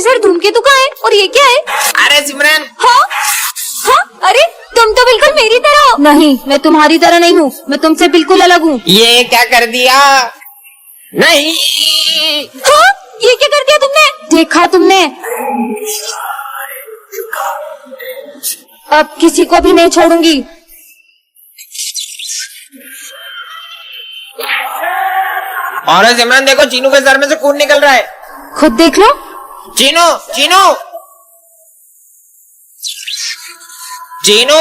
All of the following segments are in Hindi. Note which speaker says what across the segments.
Speaker 1: सर धूमकेतु का है और ये क्या है?
Speaker 2: अरे सिमरन।
Speaker 1: हाँ हाँ, अरे तुम तो बिल्कुल मेरी तरह हो। नहीं, मैं तुम्हारी तरह नहीं हूँ, मैं तुमसे बिल्कुल अलग हूँ।
Speaker 2: ये क्या कर दिया? नहीं।
Speaker 1: हाँ, ये क्या कर दिया तुमने? देखा तुमने? अब किसी को भी नहीं छोड़ूंगी।
Speaker 2: और सिमरन देखो, चीनू के सर में से खून निकल रहा है।
Speaker 1: खुद देख लो।
Speaker 2: चीनू चीनू चीनू।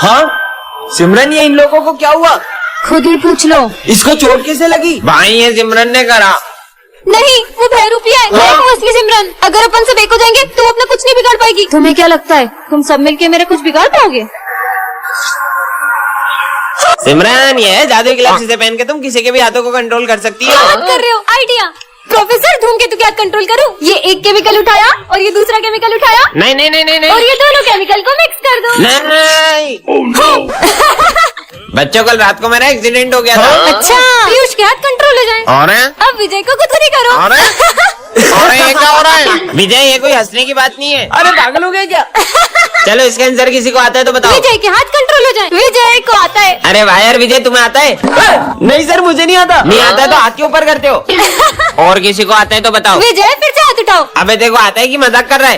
Speaker 3: हाँ सिमरन, ये इन लोगों को क्या हुआ?
Speaker 1: खुद ही पूछ लो।
Speaker 3: इसको चोट कैसे लगी?
Speaker 2: भाई ये सिमरन ने करा।
Speaker 1: नहीं, वो बहरूपिया है। मैं हूँ असली सिमरन। अगर अपन सब एक हो जाएंगे तो अपना कुछ नहीं बिगाड़ पाएगी। तुम्हें क्या लगता है तुम सब मिलके मेरे कुछ बिगाड़ पाओगे?
Speaker 2: सिमरन, ये जादू की ग्लव्स से पहन के तुम किसी के भी हाथों को कंट्रोल कर सकती हो।
Speaker 1: बात कर रहे हो? आइडिया। प्रोफेसर, धूमकेतु क्या कंट्रोल करूं? ये एक केमिकल उठाया और ये दूसरा केमिकल उठाया।
Speaker 2: नहीं नहीं नहीं नहीं
Speaker 1: और
Speaker 2: नहीं
Speaker 1: ये दोनों केमिकल को मिक्स कर दो।
Speaker 2: नहीं। बच्चों, कल रात को मेरा एक्सीडेंट हो गया था।
Speaker 1: अच्छा, पीयूष के हाथ कंट्रोल हो जाए।
Speaker 2: और
Speaker 1: अब विजय को कुछ नहीं करो।
Speaker 2: और ये क्या हो रहा है? विजय, ये कोई हंसने की बात नहीं है।
Speaker 3: अरे पागल हो गए क्या?
Speaker 2: चलो, इसका आंसर किसी को आता है तो बताओ।
Speaker 1: विजय के हाथ कंट्रोल हो जाए। विजय को आता है।
Speaker 2: अरे वाह यार विजय, तुम्हें आता है?
Speaker 3: नहीं सर, मुझे नहीं आता।
Speaker 2: नहीं आता है तो हाथ के ऊपर करते हो। और किसी को आता है तो बताओ।
Speaker 1: विजय फिर से हाथ उठाओ।
Speaker 2: अबे देखो, आता है कि मजाक कर रहा है?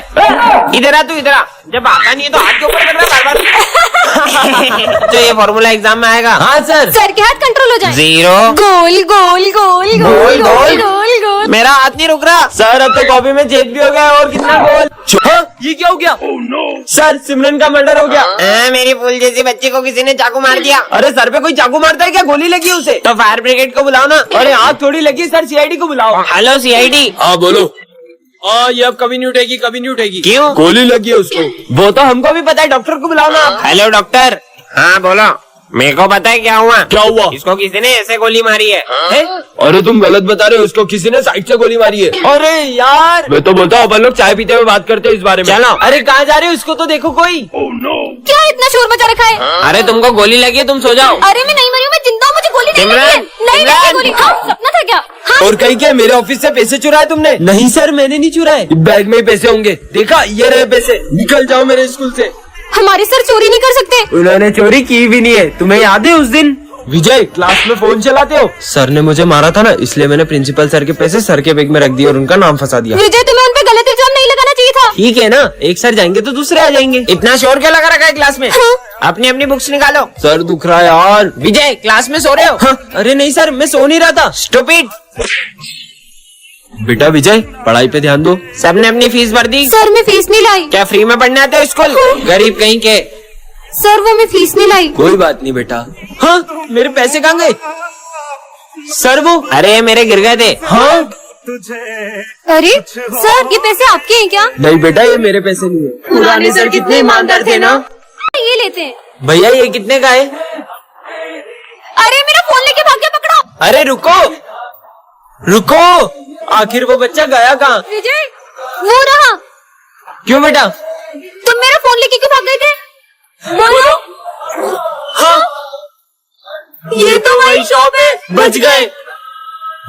Speaker 2: इधर आ, तू इधर आ। जब आता नहीं है तो हाथ के ऊपर कर रहा है बार-बार। तो ये फॉर्मूला एग्जाम में आएगा।
Speaker 3: हाँ सर।
Speaker 1: सर के हाथ कंट्रोल हो जाए।
Speaker 2: 0
Speaker 1: गोल गोल गोल गोल गोल गोल गोल।
Speaker 2: मेरा हाथ नहीं रुक रहा।
Speaker 3: सर, अब तो कॉपी में छेद भी हो गया और कितना गोल। हाँ, ये क्या हो गया? सर, सिमरन का मर्डर हो गया।
Speaker 2: मेरी फूल जैसी बच्ची को किसी ने चाकू मार दिया।
Speaker 3: अरे सर पे कोई चाकू मारता है क्या? गोली लगी उसे।
Speaker 2: तो फायर ब्रिगेड को बुलाओ ना।
Speaker 3: अरे आग थोड़ी लगी सर, सीआईडी को बुलाओ।
Speaker 2: Hello CID.
Speaker 4: हाँ बोलो। ये अब कभी नहीं उठेगी, कभी नहीं उठेगी।
Speaker 2: क्यों?
Speaker 4: गोली लगी है उसको।
Speaker 3: वो तो हमको भी पता है, डॉक्टर को बुलाओ ना।
Speaker 2: Hello doctor. हाँ बोलो। मेरे को पता है क्या हुआ।
Speaker 4: क्या हुआ?
Speaker 2: इसको किसी ने ऐसे गोली मारी है।
Speaker 4: अरे तुम गलत बता रहे हो, उसको किसी ने साइड से गोली मारी है।
Speaker 3: अरे यार,
Speaker 4: मैं तो बोलता हूँ अपन लोग चाय पीते हुए बात करते हैं इस बारे में।
Speaker 2: चलो।
Speaker 3: अरे कहाँ जा रहे हो? इसको तो देखो कोई।
Speaker 1: क्या इतना शोर मचा रखा है?
Speaker 2: अरे तुमको गोली लगी है, तुम सो जाओ।
Speaker 1: अरे मैं नहीं मरी हूँ, मैं जिंदा हूँ, मुझे गोली नहीं लगी है।
Speaker 2: सिमरन,
Speaker 1: नहीं लगी
Speaker 2: सिमरन।
Speaker 1: गोली। हाँ, सपना था क्या? हाँ।
Speaker 4: और कहीं क्या मेरे ऑफिस से पैसे चुराए तुमने?
Speaker 3: नहीं सर, मैंने नहीं चुराए।
Speaker 4: बैग में ही पैसे होंगे। देखा, ये रहे पैसे। निकल जाओ मेरे स्कूल से।
Speaker 1: हमारे सर चोरी नहीं कर सकते।
Speaker 3: उन्होंने चोरी की भी नहीं है। तुम्हें याद है उस दिन
Speaker 4: विजय, क्लास में फोन चलाते हो?
Speaker 3: सर ने मुझे मारा था ना, इसलिए मैंने प्रिंसिपल सर के पैसे सर के बैग में रख दिए और उनका नाम फंसा दिया।
Speaker 1: विजय, तुम्हें उन पे गलत इल्जाम नहीं लगाना चाहिए था।
Speaker 3: ठीक है ना, एक सर जाएंगे तो दूसरे आ जाएंगे।
Speaker 2: इतना शोर क्या लगा रखा है क्लास में?
Speaker 1: हाँ।
Speaker 2: अपनी अपनी बुक्स निकालो।
Speaker 4: सर दुख रहा है यार।
Speaker 2: विजय, क्लास में सो रहे हो?
Speaker 3: हाँ, अरे नहीं सर, मैं सो नहीं रहा था।
Speaker 2: स्टूपिड।
Speaker 4: बेटा विजय, पढ़ाई पे ध्यान दो।
Speaker 2: सबने अपनी फीस भर दी?
Speaker 1: सर मैं फीस नहीं लाई।
Speaker 2: क्या फ्री में पढ़ने आते हो स्कूल? गरीब कहीं के।
Speaker 1: सर वो मैं फीस नहीं लाई।
Speaker 4: कोई बात नहीं बेटा।
Speaker 3: हाँ, मेरे पैसे कहाँ गए? सर वो।
Speaker 2: अरे मेरे गिर गए थे।
Speaker 3: हाँ,
Speaker 1: अरे सर, ये पैसे आपके हैं क्या?
Speaker 4: नहीं बेटा, ये मेरे पैसे नहीं है।
Speaker 3: पुराने सर कितने ईमानदार थे ना।
Speaker 1: ये लेते हैं।
Speaker 3: भैया ये कितने का है?
Speaker 1: अरे मेरा फोन लेके भाग गया, पकड़ो।
Speaker 3: अरे रुको रुको, आखिर वो बच्चा गया कहाँ?
Speaker 1: विजय, वो रहा।
Speaker 3: क्यों बेटा?
Speaker 1: तुम मेरा फोन लेके क्यों भाग गए थे? बोलो।
Speaker 3: हाँ, ये तो वही शॉप है। बच गए।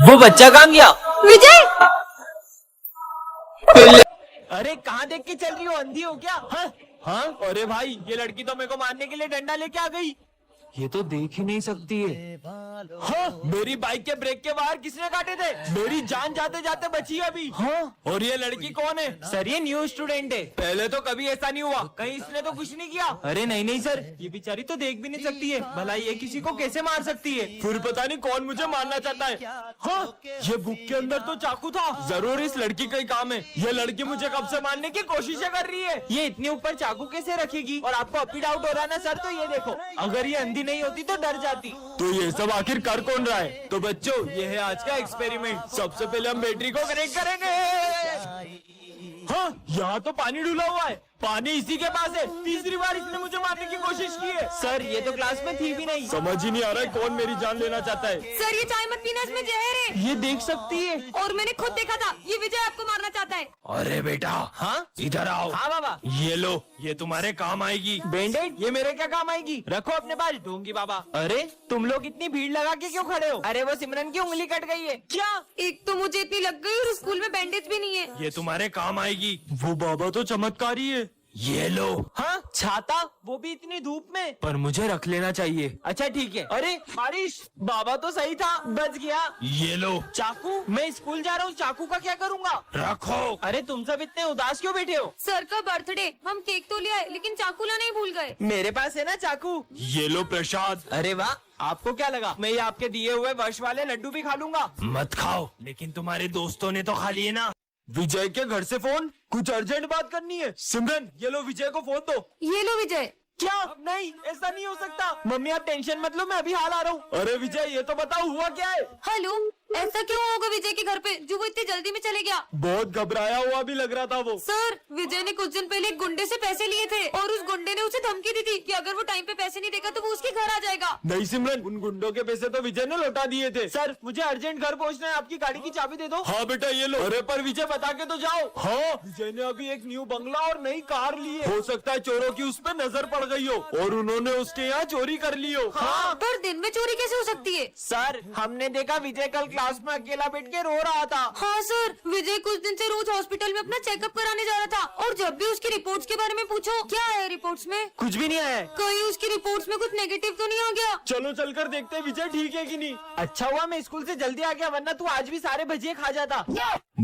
Speaker 3: वो बच्चा कहाँ गया?
Speaker 1: विजय,
Speaker 3: अरे कहाँ देख के चल रही हो? अंधी हो क्या? हाँ? हाँ? अरे भाई, ये लड़की तो मेरे को मारने के लिए डंडा लेके आ गई। ये तो देख ही नहीं सकती है। हाँ? मेरी बाइक के ब्रेक के बाहर किसने काटे थे? मेरी जान जाते जाते बची है अभी। हाँ? और ये लड़की कौन है? सर ये न्यू स्टूडेंट है। पहले तो कभी ऐसा नहीं हुआ, कहीं इसने तो कुछ नहीं किया। अरे नहीं नहीं सर, ये बेचारी तो देख भी नहीं सकती है, भला ये किसी को कैसे मार सकती है? फिर पता नहीं कौन मुझे मारना चाहता है। हाँ? ये बुक के अंदर तो चाकू था, जरूर इस लड़की का ही काम है। ये लड़की मुझे कब से मारने की कोशिशें कर रही है। ये इतने ऊपर चाकू कैसे रखेगी? और आपको अभी डाउट हो रहा है ना सर, तो ये देखो, अगर ये अंधी नहीं होती तो डर जाती।
Speaker 4: तो ये सब आखिर कर कौन रहा है?
Speaker 3: तो बच्चों, ये है आज का एक्सपेरिमेंट। सबसे पहले हम बैटरी को कनेक्ट करेंगे। हाँ, यहाँ तो पानी डूला हुआ है, पानी इसी के पास है। तीसरी बार इसने मुझे मारने की कोशिश की है। सर ये तो क्लास में थी भी नहीं।
Speaker 4: समझ ही नहीं आ रहा है कौन मेरी जान लेना चाहता है।
Speaker 1: सर ये चाय मत पीना, इसमें जहर है।
Speaker 3: ये देख सकती है।
Speaker 1: और मैंने खुद देखा था, ये विजय आपको मारना चाहता है। है।
Speaker 3: अरे बेटा, हाँ इधर आओ। हाँ बाबा। ये लो, ये तुम्हारे काम आएगी। बैंडेड, ये मेरे क्या काम आएगी? रखो अपने पास, ढूंढूंगी बाबा। अरे तुम लोग इतनी भीड़ लगा के क्यों खड़े हो?
Speaker 2: अरे वो सिमरन की उंगली कट गई है।
Speaker 3: क्या?
Speaker 1: एक तो मुझे इतनी लग गई और स्कूल में बैंडेज भी नहीं है।
Speaker 3: ये तुम्हारे काम आएगी। वो बाबा तो चमत्कारी है। ये लो। हाँ, छाता, वो भी इतनी धूप में। पर मुझे रख लेना चाहिए।
Speaker 2: अच्छा ठीक है।
Speaker 3: अरे बारिश, बाबा तो सही था, बच गया। ये लो। चाकू, मैं स्कूल जा रहा हूँ, चाकू का क्या करूँगा? रखो। अरे तुम सब इतने उदास क्यों बैठे हो?
Speaker 1: सर का बर्थडे, हम केक तो ले आए लेकिन चाकू लाना ही भूल गए।
Speaker 2: मेरे पास है ना चाकू।
Speaker 3: ये लो प्रसाद।
Speaker 2: अरे वाह, आपको क्या लगा मैं ये आपके दिए हुए वर्ष वाले लड्डू भी खा लूंगा?
Speaker 3: मत खाओ, लेकिन तुम्हारे दोस्तों ने तो खा लिए ना। विजय के घर से फोन, कुछ अर्जेंट बात करनी है। सिमरन, ये लो विजय को फोन दो।
Speaker 1: ये लो विजय।
Speaker 3: क्या? नहीं, ऐसा नहीं हो सकता। मम्मी आप टेंशन मत लो, मैं अभी हाल आ रहा हूँ। अरे विजय, ये तो बताओ हुआ क्या है?
Speaker 1: हेलो, ऐसा क्यों होगा विजय के घर पे जो वो इतनी जल्दी में चले गया?
Speaker 3: बहुत घबराया हुआ भी लग रहा था वो।
Speaker 1: सर, विजय ने कुछ दिन पहले एक गुंडे से पैसे लिए थे और उस गुंडे ने उसे धमकी दी थी कि अगर वो टाइम पे पैसे नहीं देगा तो वो उसके घर आ जाएगा।
Speaker 3: नहीं सिमरन, उन गुंडों के पैसे तो विजय ने लौटा दिए थे। सर, मुझे अर्जेंट घर पहुंचना है, आपकी गाड़ी की चाबी दे दो। हाँ बेटा ये लो। अरे पर विजय बता के तो जाओ। हाँ, विजय ने अभी एक न्यू बंगला और नई कार ली है। हो सकता है चोरों की उस पर नजर पड़ गई हो और उन्होंने उसके यहाँ चोरी कर ली हो।
Speaker 1: हाँ, पर दिन में चोरी कैसे हो सकती है?
Speaker 2: सर, हमने देखा विजय कल क्लास में अकेला बैठ के रो रहा था।
Speaker 1: हाँ सर, विजय कुछ दिन से रोज हॉस्पिटल में अपना चेकअप कराने जा रहा था और जब भी उसकी रिपोर्ट्स के बारे में पूछो, क्या है रिपोर्ट्स में?
Speaker 3: कुछ भी नहीं आया।
Speaker 1: कहीं उसकी रिपोर्ट्स में कुछ नेगेटिव तो नहीं आ गया?
Speaker 3: चलो चलकर देखते हैं विजय ठीक है कि नहीं।
Speaker 2: अच्छा हुआ मैं स्कूल से जल्दी आ गया, वरना तू आज भी सारे भजिए खा जाता।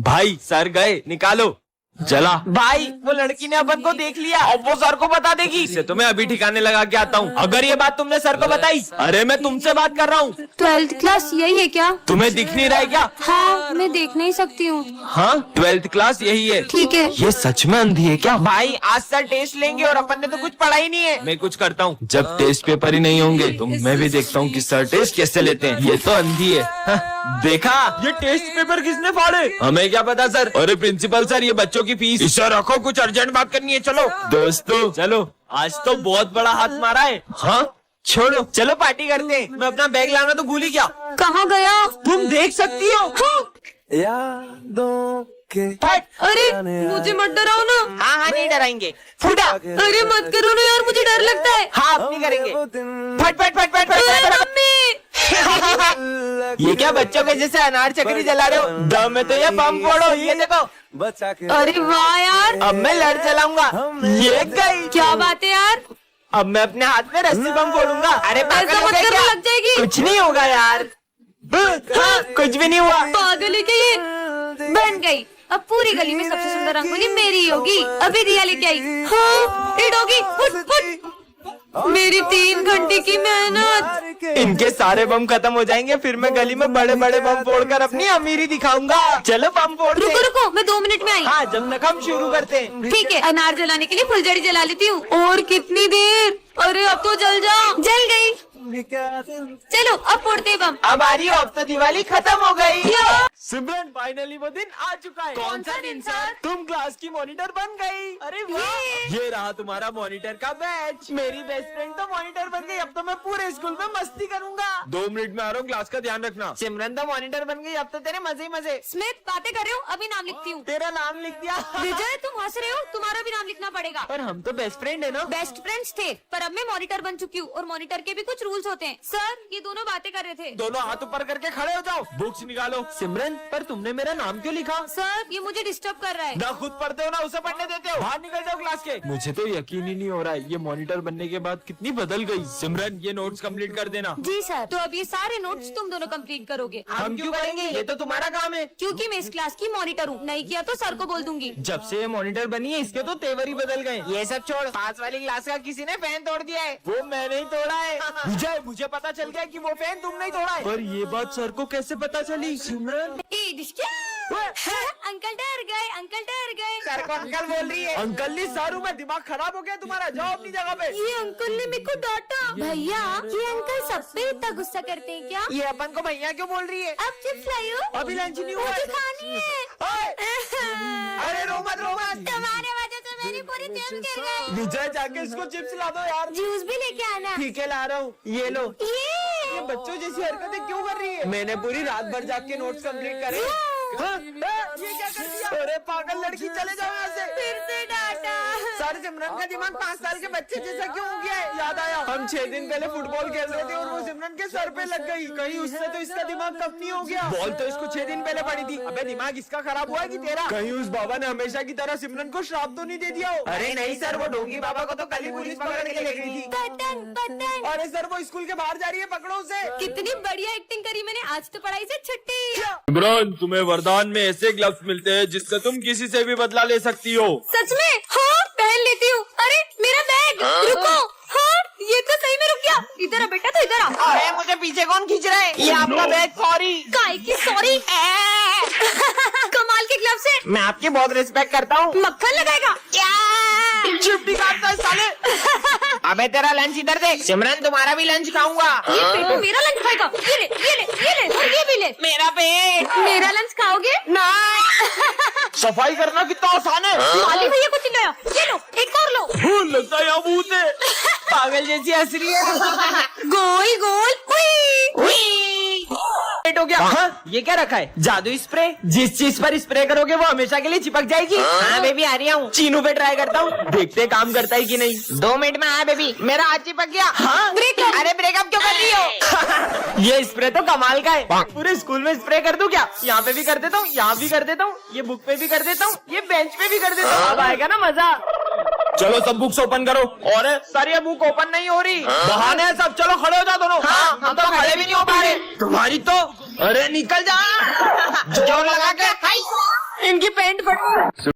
Speaker 3: भाई सर गए, निकालो। चला
Speaker 2: भाई, वो लड़की ने अपन को देख लिया, अब वो सर को बता देगी।
Speaker 3: इसे तो मैं अभी ठिकाने लगा के आता हूँ। अगर ये बात तुमने सर को बताई, अरे मैं तुमसे बात कर रहा हूँ।
Speaker 1: 12th क्लास यही है क्या?
Speaker 3: तुम्हें दिख नहीं रहा है क्या?
Speaker 1: हाँ, मैं देख नहीं सकती हूँ।
Speaker 3: हाँ, 12th क्लास यही है।
Speaker 1: ठीक है।
Speaker 3: ये सच में अंधी है क्या?
Speaker 2: भाई आज सर टेस्ट लेंगे और अपन ने तो कुछ पढ़ा ही नहीं है।
Speaker 3: मैं कुछ करता हूँ, जब टेस्ट पेपर ही नहीं होंगे तो मैं भी देखता हूँ कि सर टेस्ट कैसे लेते हैं। ये तो अंधी है। हाँ, देखा, ये टेस्ट पेपर किसने फाड़े? हमें क्या पता सर। अरे प्रिंसिपल सर, ये बच्चों की फीस। इसे रखो, कुछ अर्जेंट बात करनी है। चलो दोस्तों, चलो, आज तो बहुत बड़ा हाथ मारा है। हाँ छोड़ो,
Speaker 2: चलो पार्टी करते हैं। मैं अपना बैग लाना तो भूल ही गया।
Speaker 1: कहाँ गया?
Speaker 3: तुम देख सकती हो।
Speaker 4: यादों के
Speaker 1: अरे मुझे मत डराओ ना।
Speaker 2: हाँ हाँ, नहीं डराएंगे। फूटा।
Speaker 1: अरे मत करो ना यार, मुझे डर लगता है।
Speaker 2: हाँ, अब नहीं करेंगे। फट फट फट फट
Speaker 1: अरे
Speaker 2: फट।
Speaker 1: मम्मी।
Speaker 2: ये क्या बच्चों के जैसे अनार चक्री जला रहे हो? दम में तो ये बम फोड़ो, ये देखो।
Speaker 4: बचा के
Speaker 1: अरे वाह यार,
Speaker 2: अब मैं लड़ चलाऊंगा। ये गई।
Speaker 1: क्या बात है यार।
Speaker 2: अब मैं अपने हाथ में रस्सी बम फोड़ूंगा। अरे पागल
Speaker 1: ऐसा
Speaker 2: हो
Speaker 1: मत
Speaker 2: गए
Speaker 1: करो,
Speaker 2: क्या?
Speaker 1: लग जाएगी।
Speaker 2: कुछ नहीं होगा यार। हाँ, कुछ भी नहीं हुआ।
Speaker 1: पागल है क्या ये? बन गई। अब पूरी गली में सबसे सुंदर रंगोली मेरी ही होगी। अभी दिया लेके आई। हाँ, हिट होगी। Foot foot. मेरी 3 घंटे की मेहनत।
Speaker 2: इनके सारे बम खत्म हो जाएंगे, फिर मैं गली में बड़े बड़े बम फोड़कर अपनी अमीरी दिखाऊंगा। चलो बम फोड़ते
Speaker 1: रुको
Speaker 2: हैं।
Speaker 1: रुको, मैं 2 मिनट में आई।
Speaker 2: हाँ, जब तक हम शुरू करते हैं।
Speaker 1: ठीक है, अनार जलाने के लिए फुलझड़ी जला लेती हूँ। और कितनी देर? अरे अब तो जल जा। जल गई। चलो अब फोड़ते हैं बम।
Speaker 2: अब आ रही हो, अब तो दिवाली खत्म हो गई।
Speaker 3: सिमरन, फाइनली वो दिन आ चुका है।
Speaker 1: कौन सा दिन सर?
Speaker 3: तुम क्लास की मॉनिटर बन गई। अरे वाह, ये रहा तुम्हारा मॉनिटर का बैच।
Speaker 2: मेरी बेस्ट फ्रेंड तो मॉनिटर बन गई, अब तो मैं पूरे स्कूल में मस्ती करूंगा।
Speaker 3: 2 मिनट में आ रहा हूँ, क्लास का ध्यान रखना।
Speaker 2: सिमरन तो मॉनिटर बन गई, अब तो तेरे मजे ही मजे।
Speaker 1: स्मिथ, बातें कर रहे हो? अभी नाम लिखती हूँ।
Speaker 2: तेरा नाम लिख दिया।
Speaker 1: विजय, तुम हंस रहे हो? तुम्हारा भी नाम लिखना पड़ेगा।
Speaker 2: पर हम तो बेस्ट फ्रेंड है ना।
Speaker 1: बेस्ट फ्रेंड्स थे, पर अब मैं मॉनिटर बन चुकी हूँ और मॉनिटर के भी कुछ रूल्स होते हैं। सर, ये दोनों बातें कर रहे थे।
Speaker 3: दोनों हाथ ऊपर करके खड़े हो जाओ, बुक्स निकालो। सिमरन, पर तुमने मेरा नाम क्यों लिखा?
Speaker 1: सर, ये मुझे डिस्टर्ब कर रहा है।
Speaker 3: ना खुद पढ़ते हो ना उसे पढ़ने देते हो। बाहर निकल जाओ क्लास के। मुझे तो यकीन ही नहीं हो रहा है, ये मॉनिटर बनने के बाद कितनी बदल गई। सिमरन, ये नोट्स कंप्लीट कर देना।
Speaker 1: जी सर। तो अब ये सारे नोट्स तुम दोनों कंप्लीट करोगे।
Speaker 2: हम क्यों करेंगे, ये तो तुम्हारा काम है।
Speaker 1: क्योंकि मैं इस क्लास की मॉनिटर हूँ। नहीं किया तो सर को बोल दूंगी।
Speaker 2: जब से ये मॉनिटर बनी है, इसके तो तेवर ही बदल गए। ये सब छोड़, पास वाली क्लास का किसी ने फैन तोड़ दिया है।
Speaker 3: वो मैंने ही तोड़ा है। विजय, मुझे पता चल गया कि वो फैन तुमने ही तोड़ा है। पर ये बात सर को कैसे पता चली? सिमरन,
Speaker 1: अंकल डर गए, अंकल डर गए।
Speaker 2: सर को अंकल बोल रही है।
Speaker 3: अंकल नहीं, सारू में दिमाग खराब हो गया तुम्हारा। जाओ अपनी जगह पे।
Speaker 1: ये अंकल ने मेरे को डांटा। भैया, ये अंकल सब पे इतना गुस्सा करते हैं क्या?
Speaker 2: ये अपन को भैया क्यों बोल रही है?
Speaker 1: अब चिप्स लाइयो।
Speaker 3: अभी लंच नहीं हुआ
Speaker 1: मुझे
Speaker 3: है।
Speaker 1: खानी है।
Speaker 3: अरे रो मत, रो मत।
Speaker 1: तुम्हारे वजह से मेरी पूरी नींद गिर गई।
Speaker 3: विजय, जाके इसको चिप्स ला दो यार।
Speaker 1: जूस भी लेके आना।
Speaker 2: ठीक है, ला रहा हूँ। ये लो।
Speaker 3: ये बच्चों जैसी हरकतें क्यों कर रही है?
Speaker 2: मैंने पूरी रात भर जाग के नोट्स कंप्लीट करे।
Speaker 3: हाँ, ये क्या कर दिया?
Speaker 2: अरे पागल लड़की, चले जाओ यहाँ से।
Speaker 1: फिर से डांटा।
Speaker 2: सर, सिमरन का दिमाग 5 साल के बच्चे जैसा क्यों हो गया है? याद आया, हम 6 दिन पहले फुटबॉल खेल रहे थे और वो सिमरन के सर पे लग गई। कहीं उससे तो इसका दिमाग कम नहीं हो गया? बॉल तो इसको 6 दिन पहले पड़ी थी। अबे दिमाग इसका खराब हुआ है कि तेरा? कहीं उस बाबा ने हमेशा की तरह सिमरन को श्राप तो नहीं दे दिया हो? अरे नहीं सर, वो ढोंगी बाबा को तो कल ही पुलिस पकड़ने के लिए गई थी।
Speaker 1: पतंग पतंग।
Speaker 2: अरे सर, वो स्कूल के बाहर जा रही है, पकड़ो उसे।
Speaker 1: कितनी बढ़िया एक्टिंग करी मैंने, आज तो पढ़ाई से छुट्टी।
Speaker 4: सिमरन, तुम्हें वरदान में ऐसे ग्लव्स मिलते हैं जिससे तुम किसी से भी बदला ले सकती हो।
Speaker 1: सच में? हाँ, पहन लेती हूँ। अरे मेरा बैग, रुको। हाँ, ये तो सही में रुक गया। इधर आ बेटा, तो इधर आ।
Speaker 2: अरे मुझे पीछे कौन खींच रहा है? ये आपका बैग। सॉरी।
Speaker 1: काय की सॉरी? कमाल के ग्लव्स है।
Speaker 2: मैं आपकी बहुत रिस्पेक्ट करता हूँ।
Speaker 1: मक्खन लगाएगा?
Speaker 2: चिपटी काटता है साले। अबे तेरा लंच इधर दे। सिमरन, तुम्हारा भी लंच खाऊंगा।
Speaker 1: ये पेटू मेरा लंच खाएगा। ये ले, ये ले, ये ले, और ये भी ले।
Speaker 2: मेरा पेट।
Speaker 1: मेरा लंच खाओगे?
Speaker 2: नहीं। सफाई करना कितना आसान है।
Speaker 1: माली भैया को चिल्लाया। ये लो, एक और लो।
Speaker 4: लगता है यहाँ भूत है।
Speaker 2: पागल जैसी हंस रही है।
Speaker 1: गोल गोल
Speaker 2: हो गया। हाँ? ये क्या रखा है? जादुई स्प्रे। जिस चीज पर स्प्रे करोगे वो हमेशा के लिए चिपक जाएगी। हाँ बेबी, आ रही हूँ। चीनू पे ट्राई करता हूँ, देखते हैं काम करता है कि नहीं। 2 मिनट में आया बेबी, मेरा हाथ चिपक गया। हाँ?
Speaker 1: ब्रेकअप।
Speaker 2: अरे ब्रेकअप क्यों कर रही हो? ये स्प्रे तो कमाल का है। पूरे स्कूल में स्प्रे कर दूं क्या? यहाँ पे भी कर देता हूँ, यहाँ भी कर देता हूँ, ये बुक पे भी कर देता हूँ, ये बेंच पे भी कर देता हूँ। अब आएगा ना मजा।
Speaker 4: चलो सब बुक्स ओपन करो।
Speaker 2: और सर, ये बुक ओपन नहीं हो रही। बहाने हैं सब। चलो खड़े हो जाओ दोनों। हाँ, हम तो खड़े भी नहीं हो पा रहे।
Speaker 4: तुम्हारी तो
Speaker 2: अरे निकल जा। जोर लगा के। इनकी पेंट फट